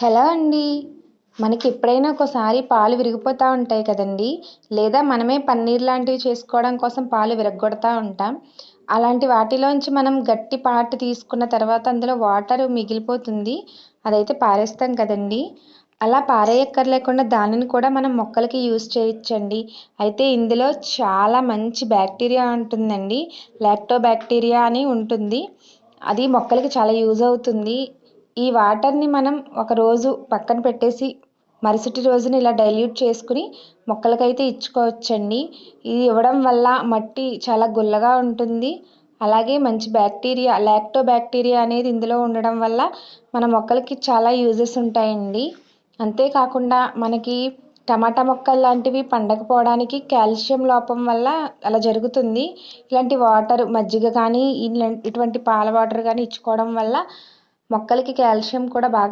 Hello అండి. మనకి ఎప్పుడైనా ఒక్కోసారి పాలు విరిగిపోతా ఉంటాయి కదండీ! లేదా మనమే పన్నీర్ లాంటివి చేసుకోవడం కోసం పాలు విరగ్గొడతా ఉంటాం. అలాంటి వాటిలోంచి మనం గట్టి పార్ట్ తీసుకున్న తర్వాత అందులో వాటర్ మిగిలిపోతుంది. అదైతే పారేస్తాం కదండీ! అలా పారేయక్కర్లేకుండా దానిని కూడా మనం మొక్కలకి యూజ్ చేయొచ్చండి. అయితే ఇందులో చాలా మంచి బ్యాక్టీరియా ఉంటుందండి. లాక్టోబాక్టీరియా అని ఉంటుంది. అది మొక్కలకి చాలా యూజ్ అవుతుంది. ఈ వాటర్‌ని మనం ఒకరోజు పక్కన పెట్టేసి, మరుసటి రోజున ఇలా డైల్యూట్ చేసుకొని మొక్కలకైతే ఇచ్చుకోవచ్చండి. ఇది ఇవ్వడం వల్ల మట్టి చాలా గుల్లగా ఉంటుంది. అలాగే మంచి బ్యాక్టీరియా లాక్టోబాక్టీరియా అనేది ఇందులో ఉండడం వల్ల మన మొక్కలకి చాలా యూజెస్ ఉంటాయండి. అంతేకాకుండా మనకి టమాటా మొక్కలు లాంటివి పండకపోవడానికి కాల్షియం లోపం వల్ల అలా జరుగుతుంది. ఇలాంటి వాటర్ మజ్జిగ కానీ ఇటువంటి పాల వాటర్ కానీ ఇచ్చుకోవడం వల్ల మొక్కలకి కాల్షియం కూడా బాగా